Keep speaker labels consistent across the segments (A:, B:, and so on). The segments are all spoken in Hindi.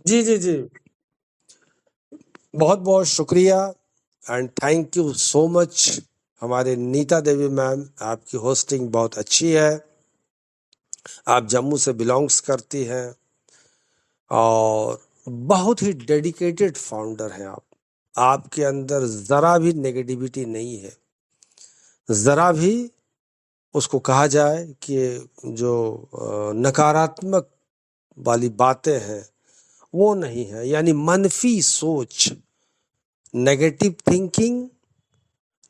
A: जी, जी, जी। बहुत-बहुत शुक्रिया and thank you so much हमारे नीता देवी मैम, आपकी होस्टिंग बहुत अच्छी है। आप जम्मू से बिलॉन्ग्स करती हैं और बहुत ही डेडिकेटेड फाउंडर हैं आप। आपके अंदर ज़रा भी नेगेटिविटी नहीं है, ज़रा भी उसको कहा जाए कि जो नकारात्मक वाली बातें हैं, वो नहीं है। यानी मनफी सोच, नेगेटिव थिंकिंग,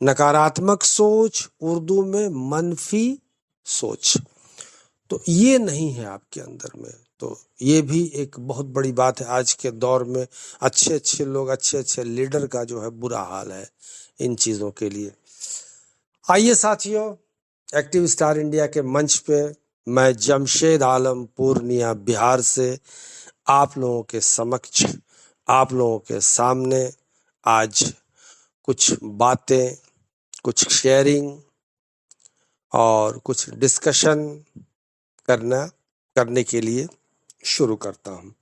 A: नकारात्मक सोच, उर्दू में मनफी सोच, तो ये नहीं है आपके अंदर में। तो ये भी एक बहुत बड़ी बात है आज के दौर में। अच्छे अच्छे लोग, अच्छे अच्छे लीडर का जो है बुरा हाल है इन चीज़ों के लिए। आइए साथियों, एक्टिव स्टार इंडिया के मंच पे मैं जमशेद आलम पूर्णिया बिहार से आप लोगों के समक्ष, आप लोगों के सामने आज कुछ बातें, कुछ शेयरिंग और कुछ डिस्कशन करने के लिए शुरू करता हूँ।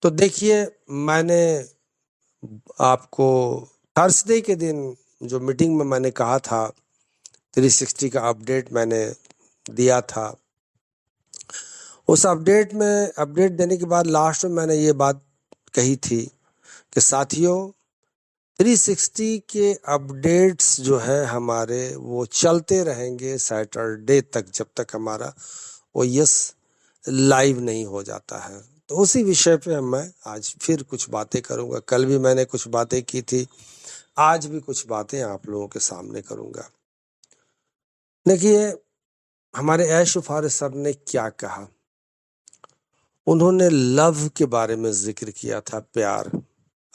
A: तो देखिए, मैंने आपको थर्सडे के दिन जो मीटिंग में मैंने कहा था 360 का अपडेट मैंने दिया था, उस अपडेट देने के बाद लास्ट में मैंने ये बात कही थी कि साथियों 360 के अपडेट्स जो है हमारे वो चलते रहेंगे सैटरडे तक, जब तक हमारा ओएस लाइव नहीं हो जाता है। तो उसी विषय पे मैं आज फिर कुछ बातें करूंगा। कल भी मैंने कुछ बातें की थी, आज भी कुछ बातें आप लोगों के सामने करूंगा। देखिए, हमारे ऐश फारिस सर ने क्या कहा, उन्होंने लव के बारे में जिक्र किया था, प्यार।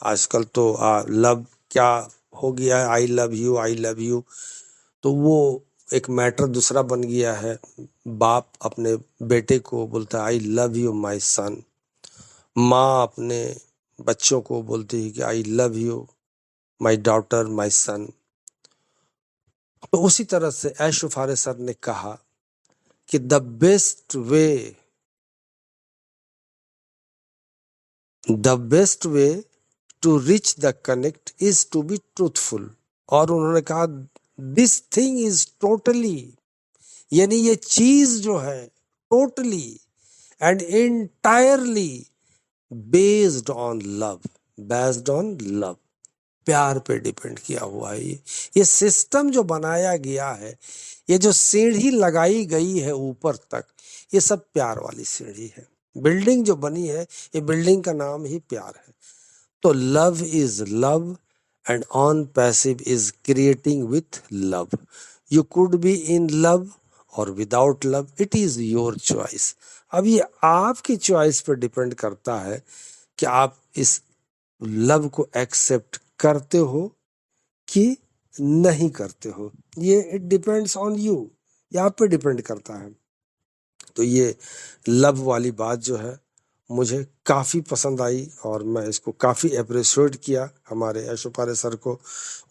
A: आजकल तो लव क्या हो गया है, I love you, I love you, तो वो एक मैटर दूसरा बन गया है। बाप अपने बेटे को बोलता है I love you my son, माँ अपने बच्चों को बोलती है कि I love you my daughter, my son. तो उसी तरह से ऐश फारिस सर ने कहा कि the best way to reach the connect is to be truthful. और उन्होंने कहा दिस थिंग इज टोटली, यानी ये चीज जो है totally and entirely based on love, प्यार पे डिपेंड किया हुआ है। ये सिस्टम जो बनाया गया है, ये जो सीढ़ी लगाई गई है ऊपर तक, ये सब प्यार वाली सीढ़ी है। बिल्डिंग जो बनी है, ये बिल्डिंग का नाम ही प्यार है। तो love is love and on passive is creating with love. You could be in love और without love, it is your choice. अब ये आपकी चॉइस पर डिपेंड करता है कि आप इस लव को एक्सेप्ट करते हो कि नहीं करते हो। ये इट डिपेंड्स ऑन यू, ये आप पे डिपेंड करता है। तो ये लव वाली बात जो है मुझे काफ़ी पसंद आई और मैं इसको काफ़ी अप्रिशिएट किया हमारे ऐशोपारे सर को।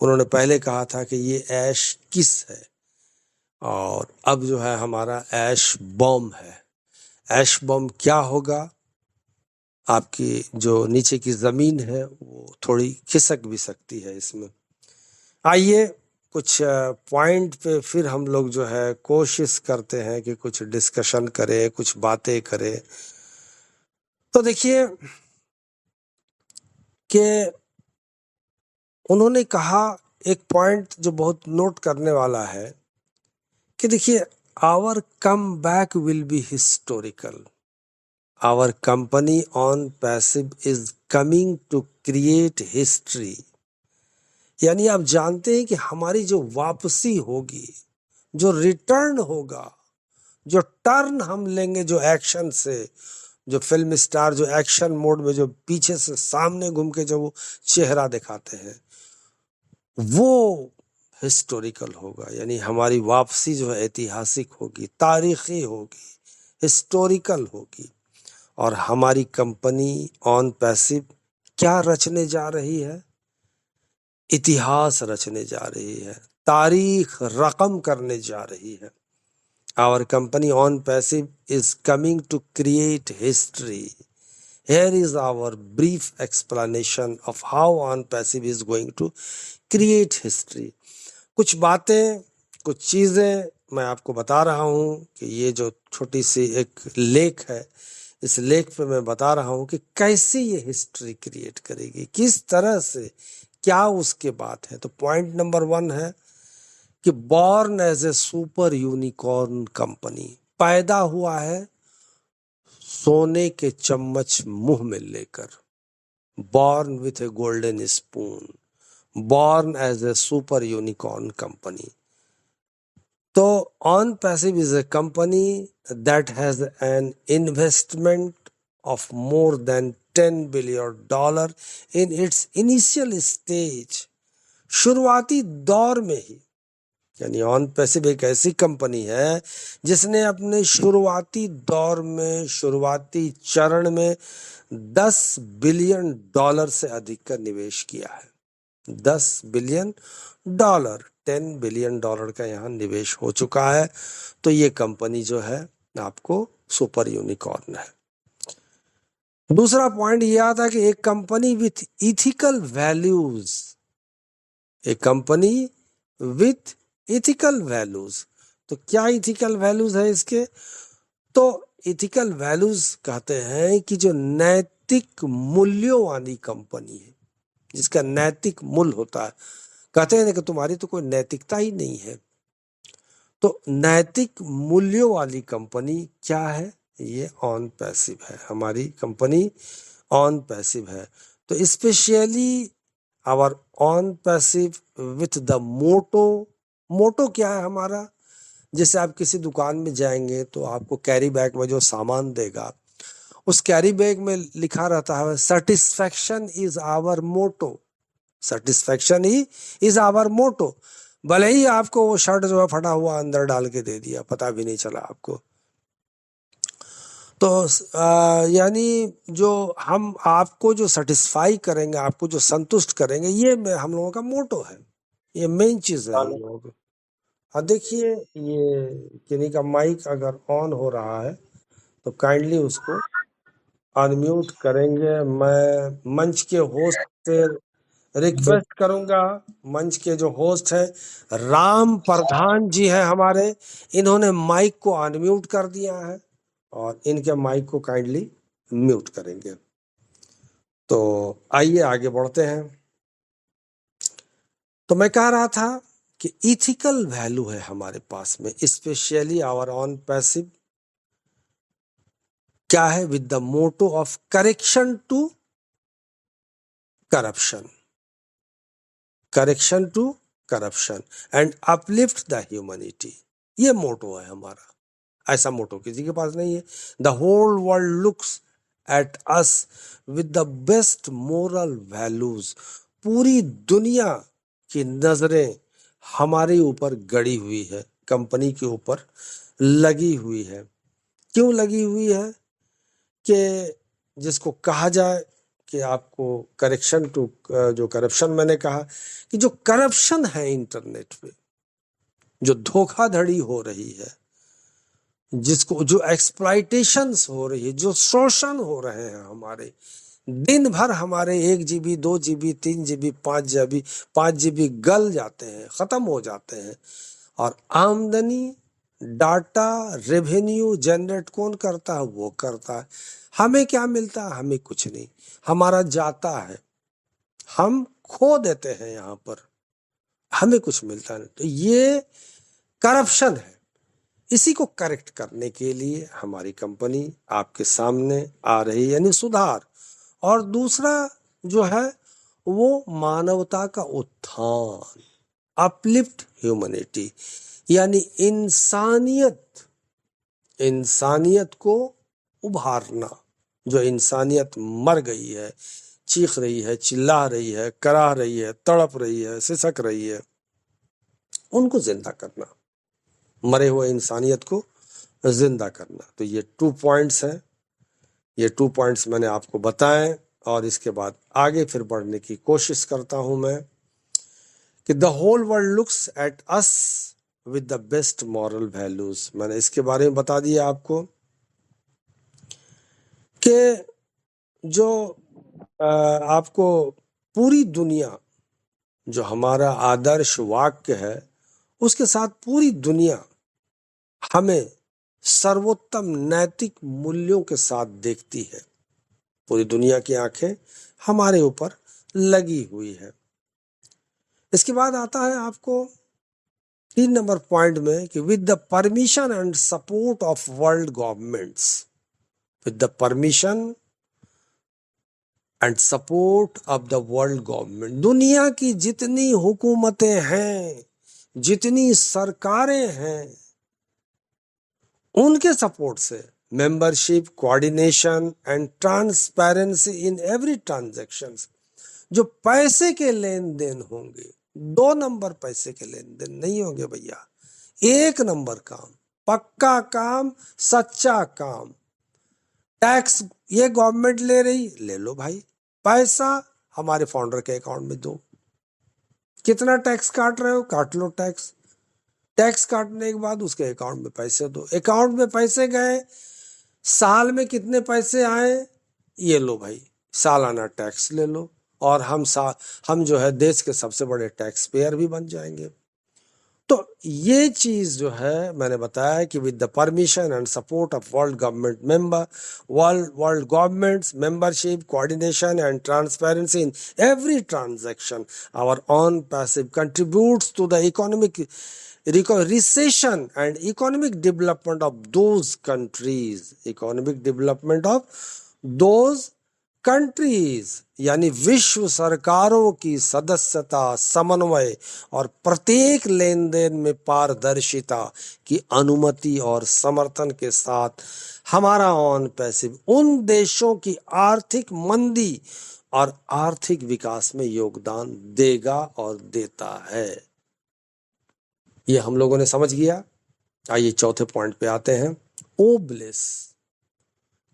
A: उन्होंने पहले कहा था कि ये ऐश किस है, और अब जो है हमारा ऐश बॉम्ब है। ऐश बॉम्ब क्या होगा, आपकी जो नीचे की ज़मीन है वो थोड़ी खिसक भी सकती है इसमें। आइए कुछ पॉइंट पे फिर हम लोग जो है कोशिश करते हैं कि कुछ डिस्कशन करें, कुछ बातें करें। तो देखिए कि उन्होंने कहा एक पॉइंट जो बहुत नोट करने वाला है कि देखिए our come back will be historical, our company on passive is coming to create history. यानी आप जानते हैं कि हमारी जो वापसी होगी, जो रिटर्न होगा, जो टर्न हम लेंगे, जो एक्शन से, जो फिल्म स्टार जो एक्शन मोड में जो पीछे से सामने घूम के जो वो चेहरा दिखाते हैं, वो हिस्टोरिकल होगा। यानी हमारी वापसी जो है ऐतिहासिक होगी, तारीखी होगी, हिस्टोरिकल होगी। और हमारी कंपनी ऑन पैसिव क्या रचने जा रही है, इतिहास रचने जा रही है, तारीख रकम करने जा रही है। Our company on passive is coming to create history, here is our brief explanation of how OnPassive is going to create history. कुछ बातें, कुछ चीजें मैं आपको बता रहा हूं कि ये जो छोटी सी एक लेख है, इस लेख पे मैं बता रहा हूं कि कैसे ये हिस्ट्री क्रिएट करेगी, किस तरह से, क्या उसके बात है। तो पॉइंट नंबर 1 है कि born as a super unicorn company, पैदा हुआ है सोने के चम्मच मुंह में लेकर, born with a golden spoon, born as a super unicorn company. तो OnPassive is a company that has an investment of more than $10 billion in its initial stage, शुरुआती दौर में ही। यानी OnPassive एक ऐसी कंपनी है जिसने अपने शुरुआती दौर में, शुरुआती चरण में $10 बिलियन से अधिक का निवेश किया है। $10 बिलियन, $10 बिलियन का यहाँ निवेश हो चुका है। तो ये कंपनी जो है आपको सुपर यूनिकॉर्न है। दूसरा पॉइंट यह आता है कि एक कंपनी विथ इथिकल वैल्यूज, एक कंपनी विथ इथिकल वैल्यूज। तो क्या इथिकल वैल्यूज है इसके? तो इथिकल वैल्यूज कहते हैं कि जो नैतिक मूल्यों वाली कंपनी है, जिसका नैतिक मूल्य होता है। कहते हैं कि तुम्हारी तो कोई नैतिकता ही नहीं है। तो नैतिक मूल्यों वाली कंपनी क्या है? ये OnPassive है, हमारी कंपनी OnPassive है। तो specially our OnPassive with the motto क्या है हमारा? जैसे आप किसी दुकान में जाएंगे तो आपको कैरी बैग में जो सामान देगा, उस कैरी बैग में लिखा रहता है satisfaction is our motto, satisfaction ही इज आवर मोटो। भले ही आपको वो शर्ट जो है फटा हुआ अंदर डाल के दे दिया, पता भी नहीं चला आपको। तो यानी जो हम आपको जो सेटिस्फाई करेंगे, आपको जो संतुष्ट करेंगे, ये हम लोगों का मोटो है, ये मेन चीज है हम लोगों को। हाँ देखिए, ये किन्हीं का माइक अगर ऑन हो रहा है तो काइंडली उसको अनम्यूट करेंगे। मैं मंच के होस्ट से रिक्वेस्ट करूंगा, मंच के जो होस्ट है राम प्रधान जी है हमारे, इन्होंने माइक को अनम्यूट कर दिया है और इनके माइक को काइंडली म्यूट करेंगे। तो आइए आगे बढ़ते हैं। तो मैं कह रहा था कि इथिकल वैल्यू है हमारे पास में, स्पेशली आवर OnPassive क्या है? With the motto of correction to corruption, correction to corruption and uplift the humanity. ये मोटो है हमारा। ऐसा मोटो किसी के पास नहीं है। The whole world looks at us with the best moral values. पूरी दुनिया की नजरें हमारे ऊपर गड़ी हुई है, कंपनी के ऊपर लगी हुई है। क्यों लगी हुई है? कि जिसको कहा जाए कि आपको करेक्शन टू, जो करप्शन मैंने कहा कि जो करप्शन है इंटरनेट पे, जो धोखाधड़ी हो रही है, जिसको जो एक्सप्लॉइटेशंस हो रही है, जो शोषण हो रहे हैं हमारे, दिन भर हमारे 1 GB 2 GB 3 GB 5 GB गल जाते हैं, खत्म हो जाते हैं। और आमदनी, डाटा, रेवेन्यू जनरेट कौन करता है? वो करता है। हमें क्या मिलता है? हमें कुछ नहीं, हमारा जाता है, हम खो देते हैं यहाँ पर, हमें कुछ मिलता नहीं। तो ये करप्शन है। इसी को करेक्ट करने के लिए हमारी कंपनी आपके सामने आ रही है, यानी सुधार। और दूसरा जो है वो मानवता का उत्थान, अपलिफ्ट ह्यूमैनिटी, यानी इंसानियत को उभारना। जो इंसानियत मर गई है, चीख रही है, चिल्ला रही है, कराह रही है, तड़प रही है, सिसक रही है, उनको जिंदा करना, मरे हुए इंसानियत को जिंदा करना। तो ये 2 पॉइंट्स हैं, ये 2 पॉइंट्स मैंने आपको बताए। और इसके बाद आगे फिर बढ़ने की कोशिश करता हूं मैं कि the whole world looks at us with the best moral values. मैंने इसके बारे में बता दिया आपको कि जो आपको पूरी दुनिया, जो हमारा आदर्श वाक्य है, उसके साथ पूरी दुनिया हमें सर्वोत्तम नैतिक मूल्यों के साथ देखती है। पूरी दुनिया की आंखें हमारे ऊपर लगी हुई है। इसके बाद आता है आपको 3 नंबर पॉइंट में कि with the permission and support of world governments, with the permission and support of the world government, दुनिया की जितनी हुकूमतें हैं, जितनी सरकारें हैं, उनके सपोर्ट से membership, coordination and transparency in every transaction, जो पैसे के लेन देन होंगे, 2 नंबर पैसे के लेन देन नहीं होंगे भैया, 1 नंबर काम, पक्का काम, सच्चा काम। टैक्स ये गवर्नमेंट ले रही, ले लो भाई, पैसा हमारे फाउंडर के अकाउंट में दो। कितना टैक्स काट रहे हो, काट लो टैक्स। टैक्स काटने के बाद उसके अकाउंट में पैसे दो। अकाउंट में पैसे गए, साल में कितने पैसे आए, ये लो भाई, सालाना टैक्स ले लो, और हम जो है देश के सबसे बड़े टैक्स पेयर भी बन जाएंगे। तो ये चीज जो है मैंने बताया कि with the permission and support of world government member, world governments, membership, coordination and transparency in every transaction, our OnPassive contributes to the economic recession and economic development of those countries, economic development of those countries, यानी विश्व सरकारों की सदस्यता, समन्वय और प्रत्येक लेन देन में पारदर्शिता की अनुमति और समर्थन के साथ हमारा ऑन पैसिव उन देशों की आर्थिक मंदी और आर्थिक विकास में योगदान देगा और देता है। ये हम लोगों ने समझ गया। आइए चौथे पॉइंट पे आते हैं। ओब्लिस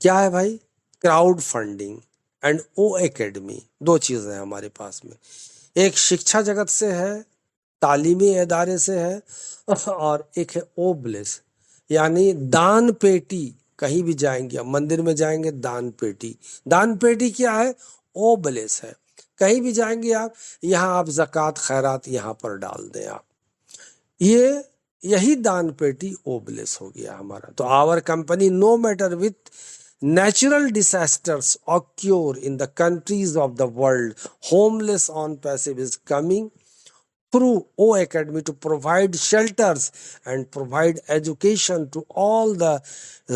A: क्या है भाई? Crowdfunding and O academy, 2 चीजें हैं हमारे पास में। एक शिक्षा जगत से है, तालीमी इदारे से है, और एक है ओब्लिस, यानी दान पेटी। कहीं भी जाएंगे, मंदिर में जाएंगे, दान पेटी। दान पेटी क्या है? ओब्लिस है। कहीं भी जाएंगे आप, यहाँ आप ज़कात खैरात यहाँ पर डाल दें आप, यही दान पेटी ओब्लिस हो गया हमारा। तो our company, no matter with natural disasters occur in the countries of the world, homeless on passive is coming through O Academy to provide shelters and provide education to all the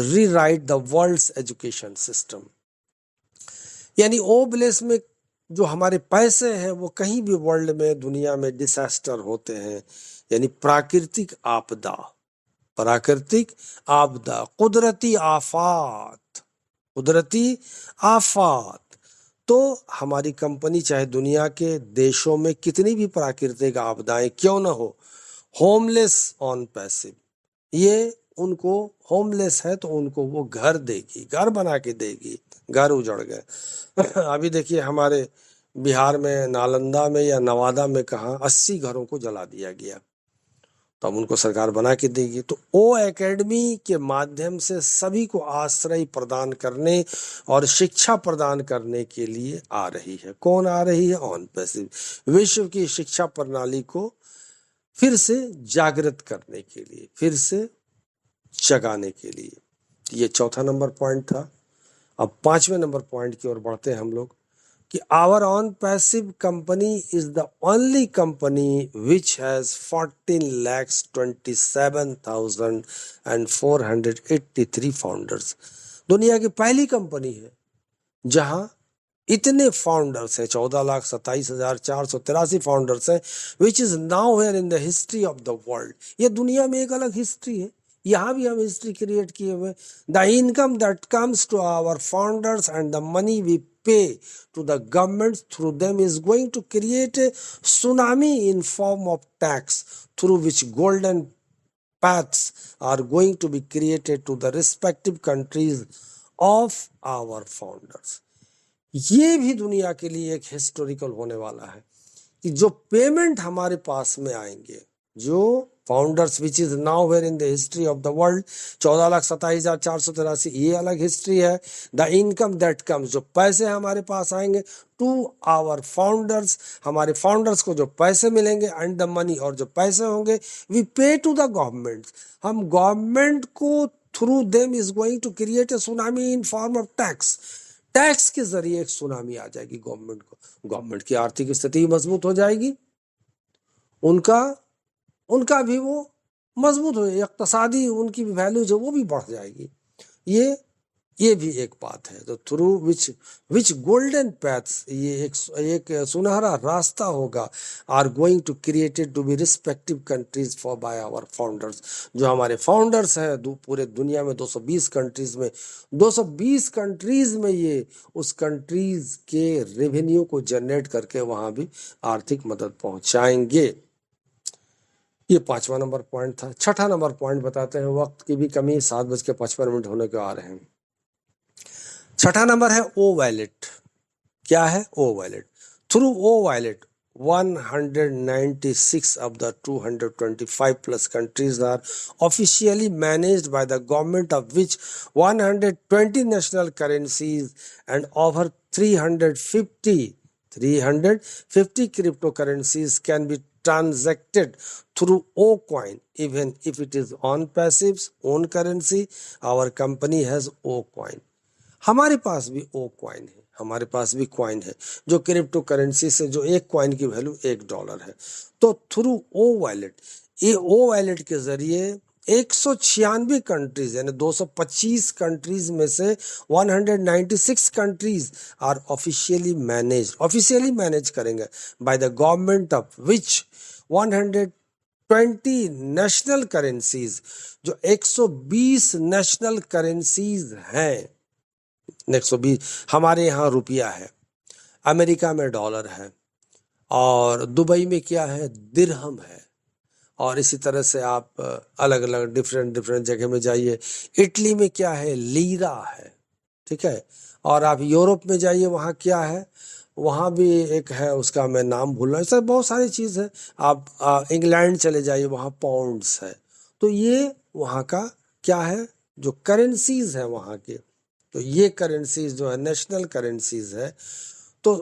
A: rewrite the world's education system। यानी ओब्लिस में जो हमारे पैसे हैं वो कहीं भी वर्ल्ड में, दुनिया में डिसास्टर होते हैं, यानी प्राकृतिक आपदा, कुदरती आफात, तो हमारी कंपनी चाहे दुनिया के देशों में कितनी भी प्राकृतिक आपदाएं क्यों ना हो, होमलेस ऑन पैसिव, ये उनको, होमलेस है तो उनको वो घर देगी, घर बना के देगी। घर उजड़ गए अभी देखिए हमारे बिहार में, नालंदा में या नवादा में, कहा 80 घरों को जला दिया गया, तो अब उनको सरकार बना के देगी। तो ओ एकेडमी के माध्यम से सभी को आश्रय प्रदान करने और शिक्षा प्रदान करने के लिए आ रही है। कौन आ रही है? ऑन पैसिव, विश्व की शिक्षा प्रणाली को फिर से जागृत करने के लिए, फिर से जगाने के लिए। ये चौथा नंबर पॉइंट था। अब 5वें नंबर पॉइंट की ओर बढ़ते हैं हम लोग कि our OnPassive company is the only company which has 14,27,483 founders. दुनिया की पहली कंपनी है जहां इतने फाउंडर्स हैं, 14,27,483 फाउंडर्स हैं, विच is now here in the history of the world. ये दुनिया में एक अलग हिस्ट्री है, यहाँ भी हम हिस्ट्री क्रिएट किए हुए। The income that comes to our founders and the money we pay to the government through them is going to create a tsunami in form of tax, through which golden paths are going to be created to the respective countries of our founders। ये भी दुनिया के लिए एक हिस्टोरिकल होने वाला है कि जो पेमेंट हमारे पास में आएंगे, जो founders which is now where in the history of the world 14,27,483, ये अलग हिस्ट्री है। द इनकम दैट कम्स, जो पैसे हमारे पास आएंगे, टू आवर फाउंडर्स, हमारे फाउंडर्स को जो पैसे मिलेंगे, एंड द मनी, और जो पैसे होंगे, we pay to the government, हम गवर्नमेंट को through them is going to create a tsunami in form of tax. Tax के जरिए एक सुनामी आ जाएगी गवर्नमेंट को, गवर्नमेंट की आर्थिक स्थिति मजबूत हो जाएगी, उनका उनका भी वो मजबूत हो, इक्तसादी उनकी वैल्यू जो वो भी बढ़ जाएगी। ये भी एक बात है। तो थ्रू विच गोल्डन पैथ्स, ये एक सुनहरा रास्ता होगा, are going to created to be respective countries for by our founders, जो हमारे फाउंडर्स हैं पूरे दुनिया में 220 कंट्रीज में, 220 कंट्रीज में ये उस कंट्रीज के रेवेन्यू को जनरेट करके वहां भी आर्थिक मदद पहुंचाएंगे। ये 5वां नंबर पॉइंट था। 6ठा नंबर पॉइंट बताते हैं, वक्त की भी कमी, 7:55 होने को आ रहे हैं। 6ठा नंबर है ओ वैलेट। क्या है O wallet? Through O wallet 196 of the 225 plus countries are officially managed by the government, of which 120 national currencies and over 350 cryptocurrencies can be transacted through OCoin, even if it is on passive's own currency. Our company has OCoin. हमारे पास भी ओ कॉइन है, हमारे पास भी कॉइन है जो क्रिप्टो करेंसी से, जो एक कॉइन की वैल्यू $1 है। तो थ्रू ओ वैलेट, ये ओ वैलेट के जरिए 196 कंट्रीज यानी 225 कंट्रीज में से 196 कंट्रीज आर ऑफिशियली मैनेज करेंगे by the government, of which 120 national currencies, जो 120 नेशनल करेंसीज हैं, 120, हमारे यहाँ रुपया है, अमेरिका में डॉलर है, और दुबई में क्या है, दिरहम है, और इसी तरह से आप अलग अलग डिफरेंट जगह में जाइए, इटली में क्या है, लीरा है, ठीक है, और आप यूरोप में जाइए, वहाँ क्या है, वहाँ भी एक है, उसका मैं नाम भूल रहा हूँ, ऐसा बहुत सारी चीज़ है। आप इंग्लैंड चले जाइए, वहाँ पाउंड्स है। तो ये वहाँ का क्या है, जो करेंसीज है वहाँ के, तो ये करेंसीज जो है नेशनल करेंसीज है। तो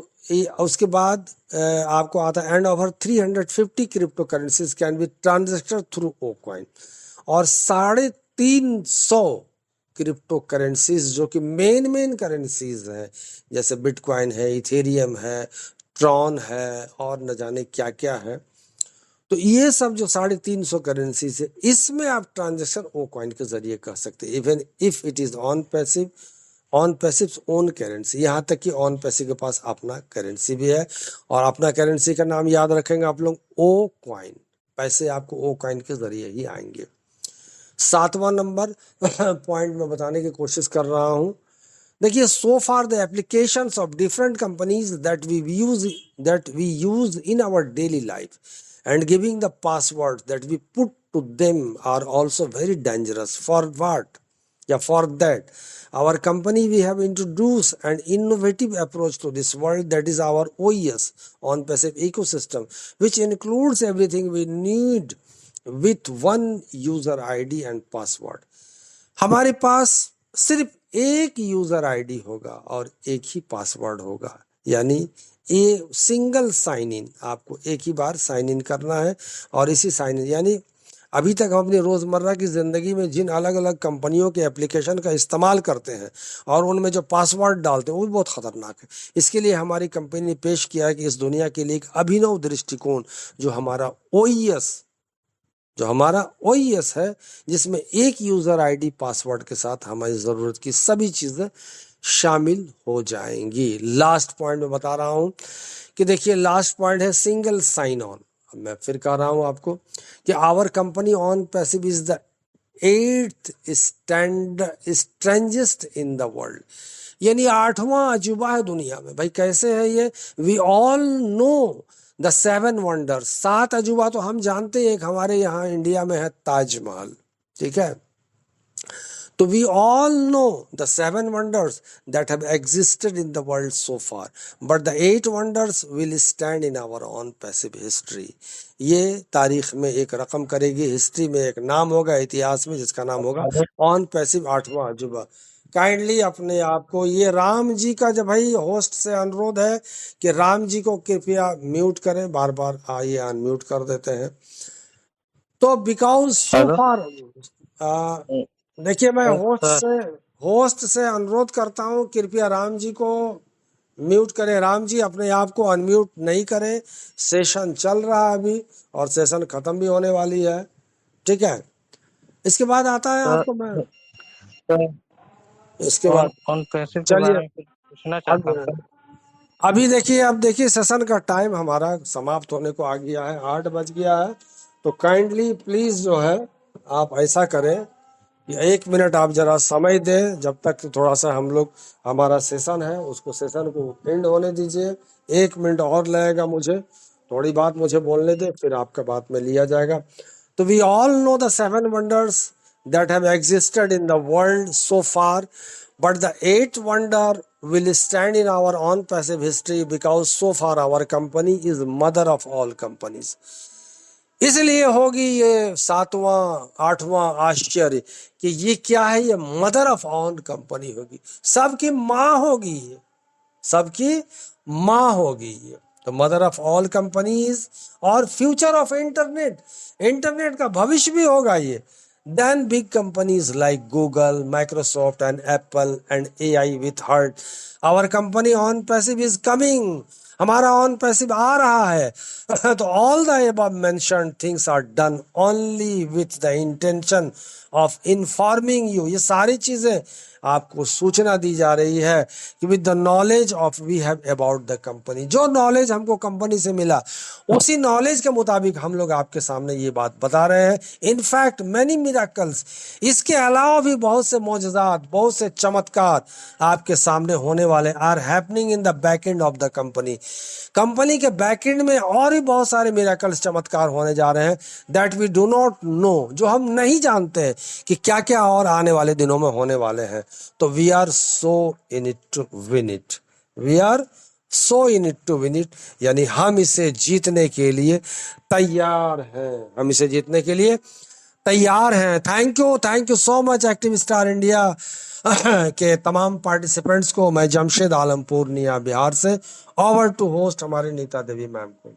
A: उसके बाद आपको आता है, and over 350 crypto currencies can be transacted through OCoin, और 350 क्रिप्टो करेंसीज जो कि मेन करेंसीज हैं, जैसे बिटकॉइन है, इथेरियम है, ट्रॉन है, और न जाने क्या क्या है। तो ये सब जो 350 करेंसीज है, इसमें आप ट्रांजेक्शन ओ कॉइन के जरिए कर सकते हैं, even if it is on passive own currency. यहाँ तक कि ऑन पैसिव के पास अपना करेंसी भी है, और अपना करेंसी का नाम याद रखेंगे आप लोग, ओ कॉइन। पैसे आपको ओ कॉइन के जरिए ही आएंगे। 7वां नंबर पॉइंट में बताने की कोशिश कर रहा हूँ। देखिए, so far the applications of different companies that we use in our daily life and giving the passwords that we put to them are also very dangerous. For what? Yeah, for that, our company, we have introduced an innovative approach to this world, that is our OES, on passive ecosystem, which includes everything we need with one user ID and password. हमारे पास सिर्फ एक यूजर आईडी होगा और एक ही पासवर्ड होगा, यानी ये सिंगल साइन इन, आपको एक ही बार साइन इन करना है। और इसी साइन इन, यानी अभी तक हम अपनी रोज़मर्रा की ज़िंदगी में जिन अलग अलग कंपनियों के एप्लीकेशन का इस्तेमाल करते हैं और उनमें जो पासवर्ड डालते हैं वो भी बहुत ख़तरनाक है। इसके लिए हमारी कंपनी ने पेश किया है कि इस दुनिया के लिए एक अभिनव दृष्टिकोण, जो हमारा OES है, जिसमें एक यूज़र आईडी पासवर्ड के साथ हमारी ज़रूरत की सभी चीज़ें शामिल हो जाएंगी। लास्ट पॉइंट में बता रहा हूं कि देखिए, लास्ट पॉइंट है सिंगल साइन ऑन। अब मैं फिर कह रहा हूं आपको कि our company on passive is the 8th strangest in the world, यानी 8वां अजूबा है दुनिया में। भाई कैसे है ये? We all know the 7 wonders, 7 अजूबा तो हम जानते हैं। एक हमारे यहाँ इंडिया में है ताजमहल, ठीक है। So we all know the seven wonders that have existed in the world so far, but the eight wonders will stand in our own passive history. ये तारीख में एक रकम करेगी, हिस्ट्री में एक नाम होगा, इतिहास में, जिसका नाम होगा ऑन पैसिव आठवां अजूबा। काइंडली अपने आप को, ये राम जी का जब भाई होस्ट से अनुरोध है कि राम जी को कृपया म्यूट करें, बार बार आइए अनम्यूट कर देते हैं। तो बिकॉज सो
B: हेलो
A: फार देखिए, मैं
B: सर।
A: होस्ट से अनुरोध करता हूं कृपया राम जी को म्यूट करें। राम जी अपने आप को अनम्यूट नहीं करें, सेशन चल रहा है अभी और सेशन खत्म भी होने वाली है, ठीक है। इसके बाद आता है आपको मैं
B: सर
A: इसके बाद
B: ऑन पैसिव के
A: चलिए
B: बारे में कुछ पूछना चाहता हूँ सर।
A: अभी देखिए, अब देखिए सेशन का टाइम हमारा समाप्त होने को आ गया है, 8 बज गया है। तो काइंडली प्लीज जो है आप ऐसा करें, 1 मिनट आप जरा समय दें, जब तक थोड़ा सा हम लोग, हमारा सेशन है उसको, सेशन को एंड होने दीजिए। 1 मिनट और लगेगा मुझे, थोड़ी बात मुझे बोलने दे, फिर आपका बात में लिया जाएगा। तो we all know the seven wonders that have existed in the world so far, but the eighth wonder will stand in our own passive history because so far our company is mother of all companies. इसलिए होगी ये सातवां आठवां आश्चर्य कि ये क्या है, ये मदर ऑफ ऑल कंपनी होगी, सबकी माँ होगी ये, सबकी माँ होगी ये। तो मदर ऑफ ऑल कंपनीज और फ्यूचर ऑफ इंटरनेट, इंटरनेट का भविष्य भी होगा ये। Then big companies like Google, Microsoft and Apple and AI with hurt, our company on passive is coming, हमारा ऑन पैसिव आ रहा है। तो all the above mentioned things are done only with the intention of informing you, ये सारी चीजें आपको सूचना दी जा रही है कि with the knowledge of we have about the company, जो नॉलेज हमको कंपनी से मिला उसी नॉलेज के मुताबिक हम लोग आपके सामने ये बात बता रहे हैं। इनफैक्ट मैनी मिराकल्स, इसके अलावा भी बहुत से मौजज़ात, बहुत से चमत्कार आपके सामने होने वाले, are happening in the back end of the company, company के बैक एंड में और भी बहुत सारे मिराकल्स, चमत्कार होने जा रहे हैं, that we do not know, जो हम नहीं जानते कि क्या क्या और आने वाले दिनों में होने वाले हैं। तो we are so in it to win it, we are so in it to win it, यानी हम इसे जीतने के लिए तैयार हैं, हम इसे जीतने के लिए तैयार हैं। Thank you so much active star India के तमाम पार्टिसिपेंट्स को। मैं जमशेद आलम पूर्णिया बिहार से, ओवर टू होस्ट हमारी नीता देवी मैम को।